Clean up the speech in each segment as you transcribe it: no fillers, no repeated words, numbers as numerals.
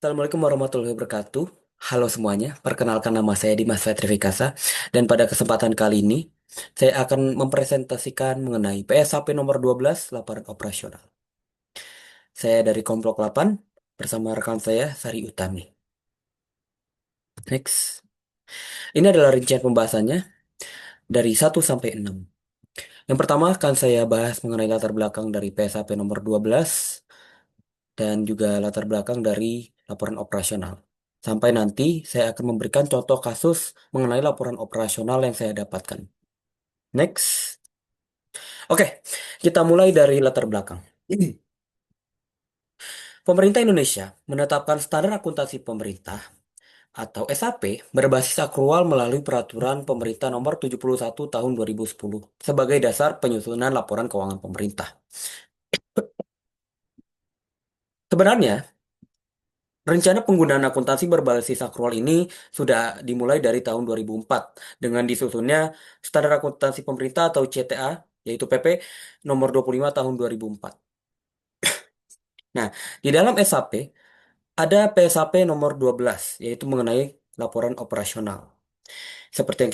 Assalamualaikum warahmatullahi wabarakatuh. Halo semuanya, perkenalkan nama saya Dimas Petrifikasa dan pada kesempatan kali ini saya akan mempresentasikan mengenai PSHP nomor 12 laporan operasional. Saya dari Komplok 8 bersama rekan saya Sari Utami. Next. Ini adalah rincian pembahasannya dari 1 sampai 6. Yang pertama akan saya bahas mengenai latar belakang dari PSHP nomor 12 dan juga latar belakang dari laporan operasional. Sampai nanti saya akan memberikan contoh kasus mengenai laporan operasional yang saya dapatkan. Next. Oke, kita mulai dari latar belakang. Pemerintah Indonesia menetapkan standar akuntansi pemerintah atau SAP berbasis akrual melalui Peraturan Pemerintah Nomor 71 Tahun 2010 sebagai dasar penyusunan laporan keuangan pemerintah. Sebenarnya, rencana penggunaan akuntansi berbasis akrual ini sudah dimulai dari tahun 2004 dengan disusunnya Standar Akuntansi Pemerintah atau CTA, yaitu PP nomor 25 tahun 2004. Nah, di dalam SAP ada PSAP nomor 12, yaitu mengenai laporan operasional. Seperti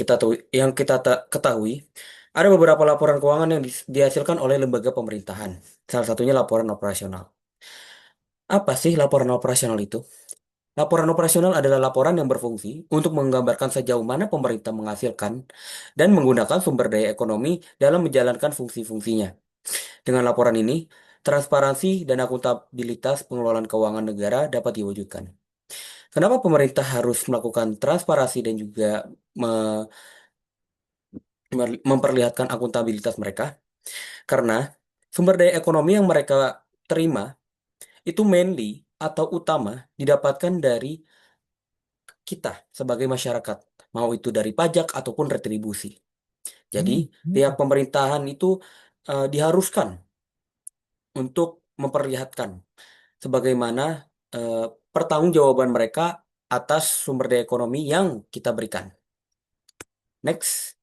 yang kita ketahui, ada beberapa laporan keuangan yang dihasilkan oleh lembaga pemerintahan. Salah satunya laporan operasional. Apa sih laporan operasional itu? Laporan operasional adalah laporan yang berfungsi untuk menggambarkan sejauh mana pemerintah menghasilkan dan menggunakan sumber daya ekonomi dalam menjalankan fungsi-fungsinya. Dengan laporan ini, transparansi dan akuntabilitas pengelolaan keuangan negara dapat diwujudkan. Kenapa pemerintah harus melakukan transparansi dan juga me- memperlihatkan akuntabilitas mereka? Karena sumber daya ekonomi yang mereka terima itu mainly atau utama didapatkan dari kita sebagai masyarakat, mau itu dari pajak ataupun retribusi. Jadi, pihak pemerintahan itu diharuskan untuk memperlihatkan sebagaimana eh, pertanggungjawaban mereka atas sumber daya ekonomi yang kita berikan. Next.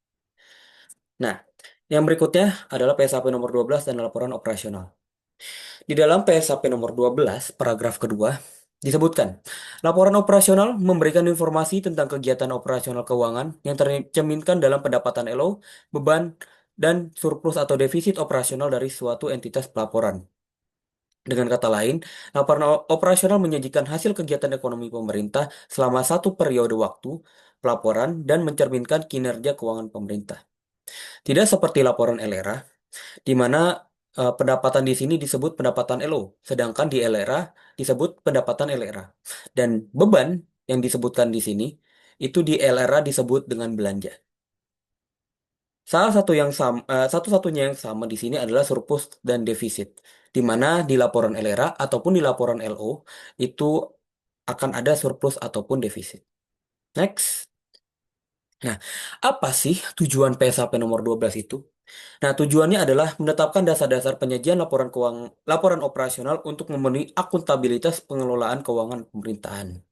Nah, yang berikutnya adalah PSHP nomor 12 dan laporan operasional. Di dalam PSHP nomor 12, paragraf kedua, disebutkan, laporan operasional memberikan informasi tentang kegiatan operasional keuangan yang tercerminkan dalam pendapatan LO, beban, dan surplus atau defisit operasional dari suatu entitas pelaporan. Dengan kata lain, laporan operasional menyajikan hasil kegiatan ekonomi pemerintah selama satu periode waktu pelaporan dan mencerminkan kinerja keuangan pemerintah. Tidak seperti laporan LRA, di mana pendapatan di sini disebut pendapatan LO, sedangkan di LRA disebut pendapatan LRA. Dan beban yang disebutkan di sini itu di LRA disebut dengan belanja. Salah satu yang sama, satu-satunya yang sama di sini adalah surplus dan defisit, di mana di laporan LRA ataupun di laporan LO itu akan ada surplus ataupun defisit. Next. Nah, apa sih tujuan PSHP nomor 12 itu? Nah, tujuannya adalah menetapkan dasar-dasar penyajian laporan operasional untuk memenuhi akuntabilitas pengelolaan keuangan pemerintahan.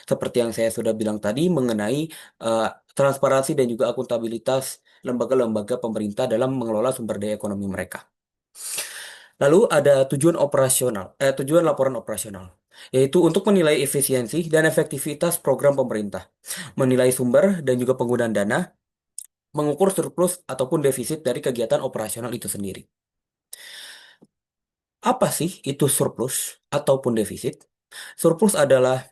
Seperti yang saya sudah bilang tadi mengenai eh, transparansi dan juga akuntabilitas lembaga-lembaga pemerintah dalam mengelola sumber daya ekonomi mereka. Lalu ada tujuan laporan operasional, yaitu untuk menilai efisiensi dan efektivitas program pemerintah, menilai sumber dan juga penggunaan dana, mengukur surplus ataupun defisit dari kegiatan operasional itu sendiri. Apa sih itu surplus ataupun defisit? Surplus adalah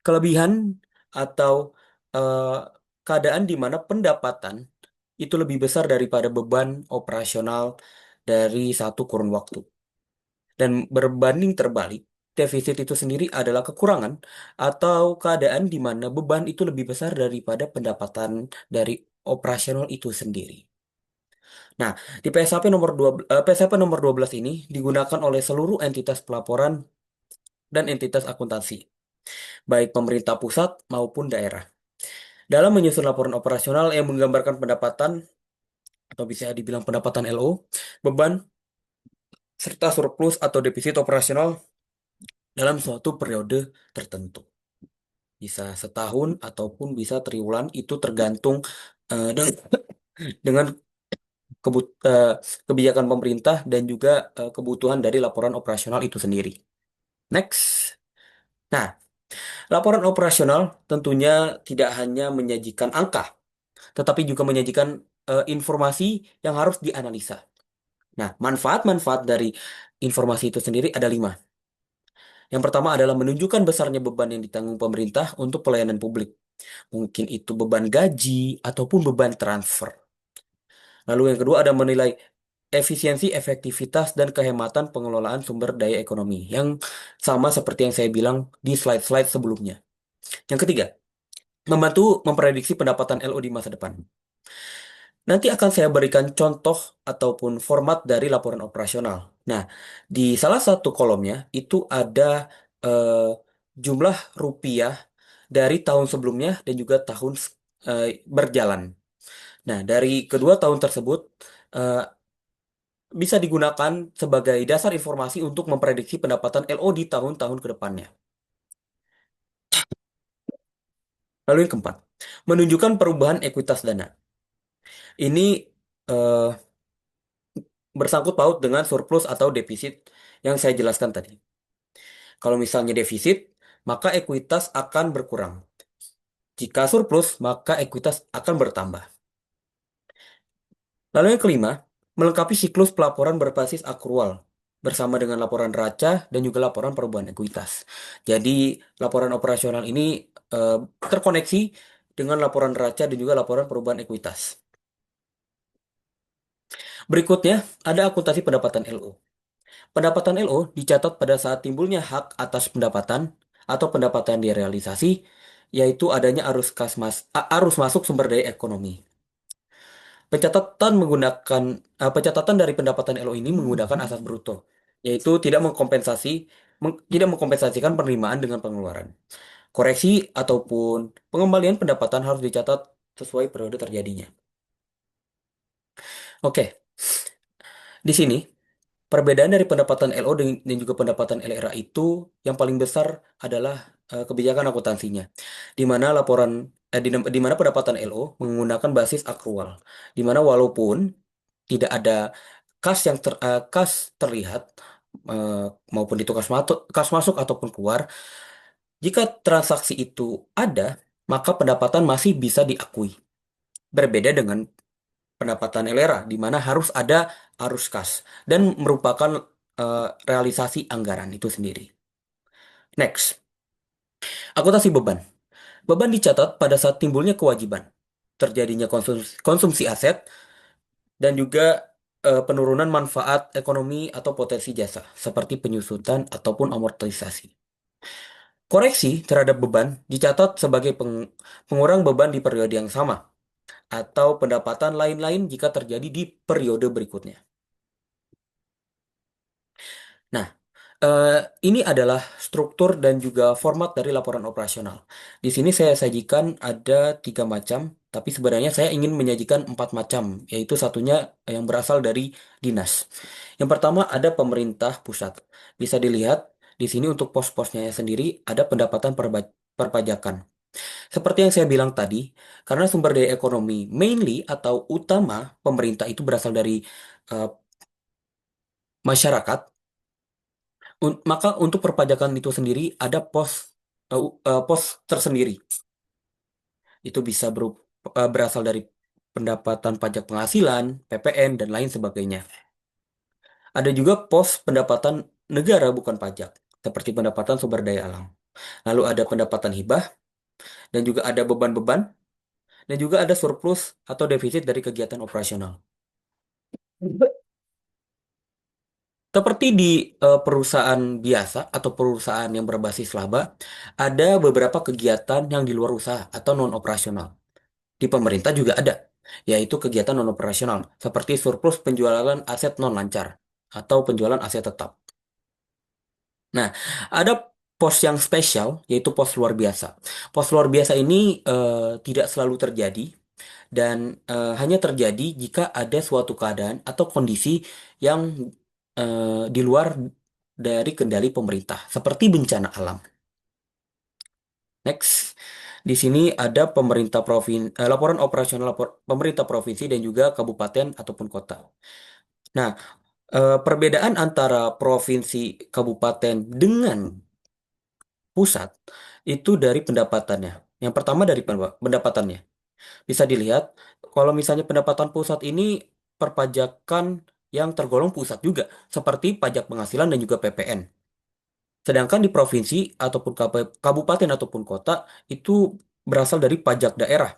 kelebihan atau eh, keadaan di mana pendapatan itu lebih besar daripada beban operasional dari satu kurun waktu. Dan berbanding terbalik, defisit itu sendiri adalah kekurangan atau keadaan di mana beban itu lebih besar daripada pendapatan dari operasional itu sendiri. Nah, di PSHP nomor 12 ini digunakan oleh seluruh entitas pelaporan dan entitas akuntansi, baik pemerintah pusat maupun daerah. Dalam menyusun laporan operasional yang menggambarkan pendapatan atau bisa dibilang pendapatan LO, beban, serta surplus atau defisit operasional dalam suatu periode tertentu. Bisa setahun ataupun bisa triwulan, itu tergantung dengan kebut- eh, kebijakan pemerintah dan juga kebutuhan dari laporan operasional itu sendiri. Next. Nah, laporan operasional tentunya tidak hanya menyajikan angka, tetapi juga menyajikan informasi yang harus dianalisa. Nah, manfaat-manfaat dari informasi itu sendiri ada 5. Yang pertama adalah menunjukkan besarnya beban yang ditanggung pemerintah untuk pelayanan publik. Mungkin itu beban gaji ataupun beban transfer. Lalu yang kedua ada menilai efisiensi, efektivitas, dan kehematan pengelolaan sumber daya ekonomi. Yang sama seperti yang saya bilang di slide-slide sebelumnya. Yang ketiga, membantu memprediksi pendapatan LO di masa depan. Nanti akan saya berikan contoh ataupun format dari laporan operasional. Nah, di salah satu kolomnya itu ada eh, jumlah rupiah dari tahun sebelumnya dan juga tahun eh, berjalan. Nah, dari kedua tahun tersebut eh, bisa digunakan sebagai dasar informasi untuk memprediksi pendapatan LO di tahun-tahun ke depannya. Lalu yang keempat, menunjukkan perubahan ekuitas dana. Ini eh, bersangkut paut dengan surplus atau defisit yang saya jelaskan tadi. Kalau misalnya defisit, maka ekuitas akan berkurang. Jika surplus, maka ekuitas akan bertambah. Lalu yang kelima, melengkapi siklus pelaporan berbasis akrual bersama dengan laporan raca dan juga laporan perubahan ekuitas. Jadi, laporan operasional ini eh, terkoneksi dengan laporan raca dan juga laporan perubahan ekuitas. Berikutnya, ada akuntansi pendapatan LO. Pendapatan LO dicatat pada saat timbulnya hak atas pendapatan atau pendapatan direalisasi, yaitu adanya arus masuk sumber daya ekonomi. Pencatatan dari pendapatan LO ini menggunakan asas bruto, yaitu tidak mengkompensasikan penerimaan dengan pengeluaran. Koreksi ataupun pengembalian pendapatan harus dicatat sesuai periode terjadinya. Oke, di sini perbedaan dari pendapatan LO dan juga pendapatan LRA itu yang paling besar adalah kebijakan akuntansinya, di mana di mana pendapatan LO menggunakan basis akrual, di mana walaupun tidak ada kas terlihat eh, maupun itu kas masuk ataupun keluar, jika transaksi itu ada, maka pendapatan masih bisa diakui. Berbeda dengan pendapatan LRA, di mana harus ada arus kas dan merupakan realisasi anggaran itu sendiri. Next, akuntansi beban. Beban dicatat pada saat timbulnya kewajiban, terjadinya konsumsi aset, dan juga penurunan manfaat ekonomi atau potensi jasa, seperti penyusutan ataupun amortisasi. Koreksi terhadap beban dicatat sebagai pengurang beban di periode yang sama, atau pendapatan lain-lain jika terjadi di periode berikutnya. Nah, eh, ini adalah struktur dan juga format dari laporan operasional. Di sini saya sajikan ada 3 macam, tapi sebenarnya saya ingin menyajikan 4 macam, yaitu satunya yang berasal dari dinas. Yang pertama ada pemerintah pusat. Bisa dilihat di sini untuk pos-posnya sendiri ada pendapatan perpajakan. Seperti yang saya bilang tadi, karena sumber daya ekonomi mainly atau utama pemerintah itu berasal dari eh, masyarakat. Maka untuk perpajakan itu sendiri ada pos tersendiri. Itu bisa berasal dari pendapatan pajak penghasilan, PPN, dan lain sebagainya. Ada juga pos pendapatan negara bukan pajak, seperti pendapatan sumber daya alam. Lalu ada pendapatan hibah, dan juga ada beban-beban, dan juga ada surplus atau defisit dari kegiatan operasional. Seperti di perusahaan biasa atau perusahaan yang berbasis laba, ada beberapa kegiatan yang di luar usaha atau non-operasional. Di pemerintah juga ada, yaitu kegiatan non-operasional, seperti surplus penjualan aset non-lancar atau penjualan aset tetap. Nah, ada pos yang spesial, yaitu pos luar biasa. Pos luar biasa ini tidak selalu terjadi, dan hanya terjadi jika ada suatu keadaan atau kondisi yang di luar dari kendali pemerintah, seperti bencana alam. Next, di sini ada laporan operasional pemerintah provinsi dan juga kabupaten ataupun kota. Nah, perbedaan antara provinsi, kabupaten dengan pusat itu dari pendapatannya. Yang pertama dari pendapatannya. Bisa dilihat kalau misalnya pendapatan pusat ini perpajakan yang tergolong pusat juga, seperti pajak penghasilan dan juga PPN. Sedangkan di provinsi ataupun kabupaten ataupun kota itu berasal dari pajak daerah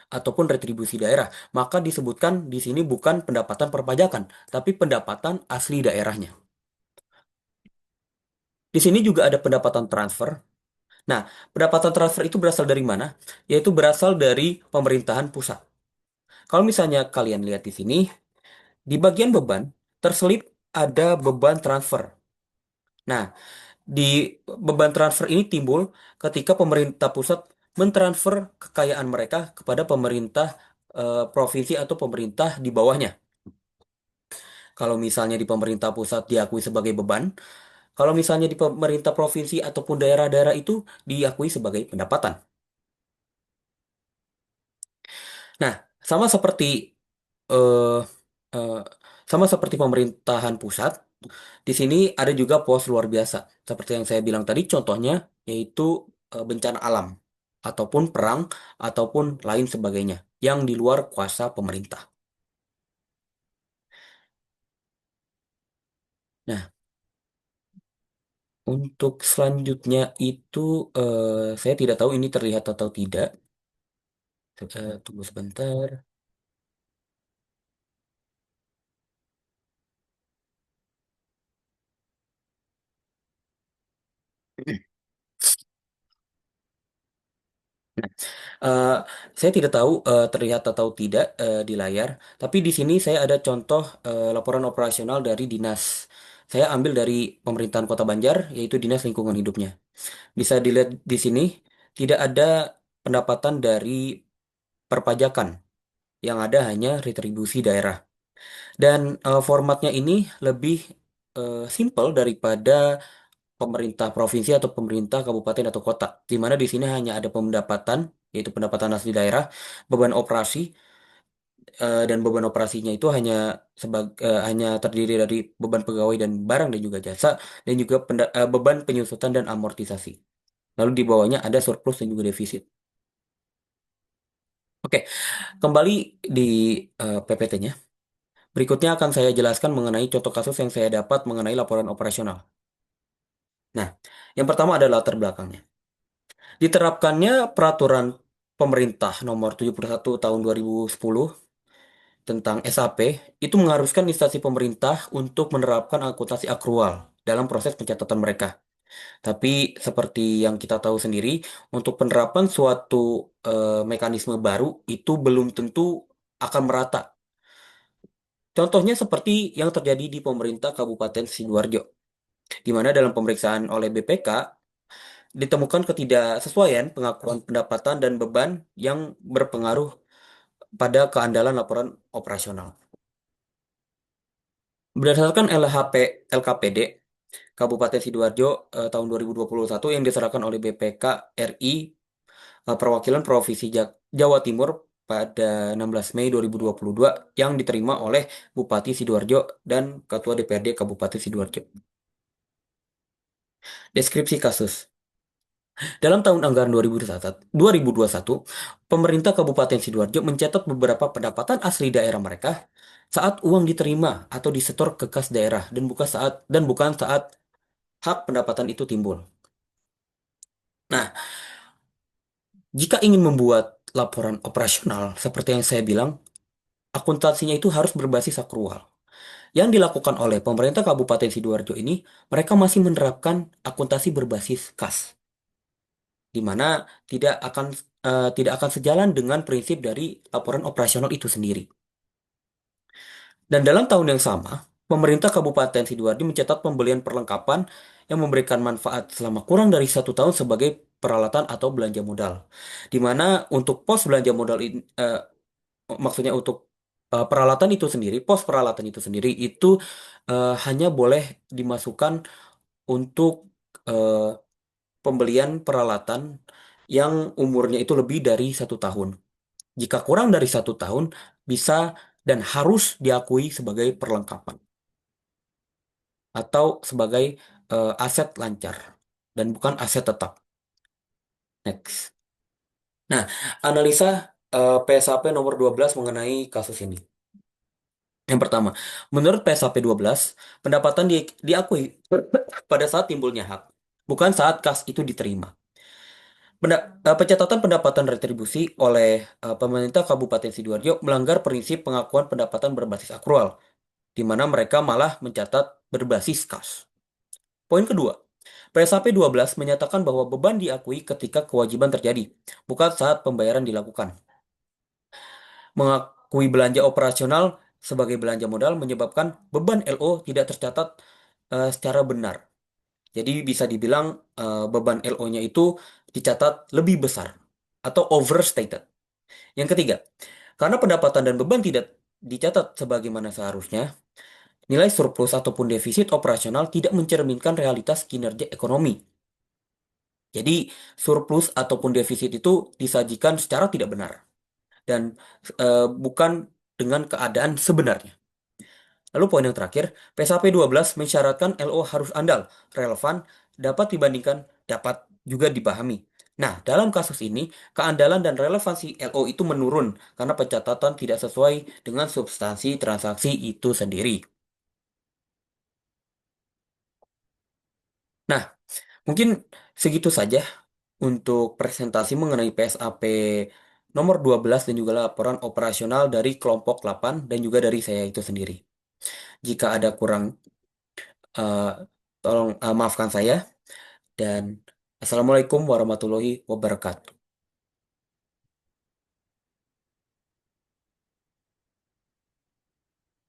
ataupun retribusi daerah. Maka disebutkan di sini bukan pendapatan perpajakan, tapi pendapatan asli daerahnya. Di sini juga ada pendapatan transfer. Nah, pendapatan transfer itu berasal dari mana? Yaitu berasal dari pemerintahan pusat. Kalau misalnya kalian lihat di sini, di bagian beban terselip ada beban transfer. Nah, di beban transfer ini timbul ketika pemerintah pusat mentransfer kekayaan mereka kepada pemerintah provinsi atau pemerintah di bawahnya. Kalau misalnya di pemerintah pusat diakui sebagai beban, kalau misalnya di pemerintah provinsi ataupun daerah-daerah itu diakui sebagai pendapatan. Nah, sama seperti eh, eh, sama seperti pemerintahan pusat, di sini ada juga pos luar biasa. Seperti yang saya bilang tadi, contohnya yaitu bencana alam ataupun perang ataupun lain sebagainya yang di luar kuasa pemerintah. Nah, untuk selanjutnya itu saya tidak tahu ini terlihat atau tidak. Tunggu sebentar. Eh, saya tidak tahu terlihat atau tidak di layar, tapi di sini saya ada contoh laporan operasional dari dinas. Saya ambil dari pemerintahan Kota Banjar, yaitu Dinas Lingkungan Hidupnya. Bisa dilihat di sini, tidak ada pendapatan dari perpajakan, yang ada hanya retribusi daerah. Dan formatnya ini lebih simple daripada pemerintah provinsi atau pemerintah kabupaten atau kota, di mana di sini hanya ada pendapatan, yaitu pendapatan asli daerah, beban operasi, dan beban operasinya itu hanya terdiri dari beban pegawai dan barang dan juga jasa, dan juga beban penyusutan dan amortisasi. Lalu di bawahnya ada surplus dan juga defisit. Oke, kembali di PPT-nya. Berikutnya akan saya jelaskan mengenai contoh kasus yang saya dapat mengenai laporan operasional. Nah, yang pertama adalah latar belakangnya. Diterapkannya peraturan pemerintah nomor 71 tahun 2010 tentang SAP itu mengharuskan instansi pemerintah untuk menerapkan akuntansi akrual dalam proses pencatatan mereka. Tapi seperti yang kita tahu sendiri, untuk penerapan suatu mekanisme baru itu belum tentu akan merata. Contohnya seperti yang terjadi di pemerintah Kabupaten Sidoarjo, di mana dalam pemeriksaan oleh BPK ditemukan ketidaksesuaian pengakuan pendapatan dan beban yang berpengaruh pada keandalan laporan operasional. Berdasarkan LKPD Kabupaten Sidoarjo tahun 2021 yang diserahkan oleh BPK RI Perwakilan Provinsi Jawa Timur pada 16 Mei 2022 yang diterima oleh Bupati Sidoarjo dan Ketua DPRD Kabupaten Sidoarjo. Deskripsi kasus. Dalam tahun anggaran 2021, pemerintah Kabupaten Sidoarjo mencatat beberapa pendapatan asli daerah mereka saat uang diterima atau disetor ke kas daerah dan bukan saat hak pendapatan itu timbul. Nah, jika ingin membuat laporan operasional seperti yang saya bilang, akuntansinya itu harus berbasis akrual. Yang dilakukan oleh pemerintah Kabupaten Sidoarjo ini, mereka masih menerapkan akuntansi berbasis kas, di mana tidak akan tidak akan sejalan dengan prinsip dari laporan operasional itu sendiri. Dan dalam tahun yang sama, pemerintah Kabupaten Sidoarjo mencatat pembelian perlengkapan yang memberikan manfaat selama kurang dari 1 tahun sebagai peralatan atau belanja modal. Di mana untuk pos belanja modal ini, maksudnya untuk pos peralatan itu sendiri itu hanya boleh dimasukkan untuk eh, pembelian peralatan yang umurnya itu lebih dari 1 tahun. Jika kurang dari 1 tahun, bisa dan harus diakui sebagai perlengkapan atau sebagai aset lancar. dan bukan aset tetap. Next. Nah, analisa PSAP nomor 12 mengenai kasus ini. Yang pertama, menurut PSAP 12, pendapatan diakui pada saat timbulnya hak, bukan saat kas itu diterima. Pencatatan pendapatan retribusi oleh pemerintah Kabupaten Sidoarjo melanggar prinsip pengakuan pendapatan berbasis akrual, di mana mereka malah mencatat berbasis kas. Poin kedua, PSAP 12 menyatakan bahwa beban diakui ketika kewajiban terjadi, bukan saat pembayaran dilakukan. Mengakui belanja operasional sebagai belanja modal menyebabkan beban LO tidak tercatat secara benar. Jadi bisa dibilang beban LO-nya itu dicatat lebih besar atau overstated. Yang ketiga, karena pendapatan dan beban tidak dicatat sebagaimana seharusnya, nilai surplus ataupun defisit operasional tidak mencerminkan realitas kinerja ekonomi. Jadi, surplus ataupun defisit itu disajikan secara tidak benar dan bukan dengan keadaan sebenarnya. Lalu poin yang terakhir, PSAP 12 mensyaratkan LO harus andal, relevan, dapat dibandingkan, dapat juga dipahami. Nah, dalam kasus ini, keandalan dan relevansi LO itu menurun karena pencatatan tidak sesuai dengan substansi transaksi itu sendiri. Nah, mungkin segitu saja untuk presentasi mengenai PSAP nomor 12 dan juga laporan operasional dari kelompok 8 dan juga dari saya itu sendiri. Jika ada kurang, eh, tolong maafkan saya dan Assalamualaikum warahmatullahi wabarakatuh.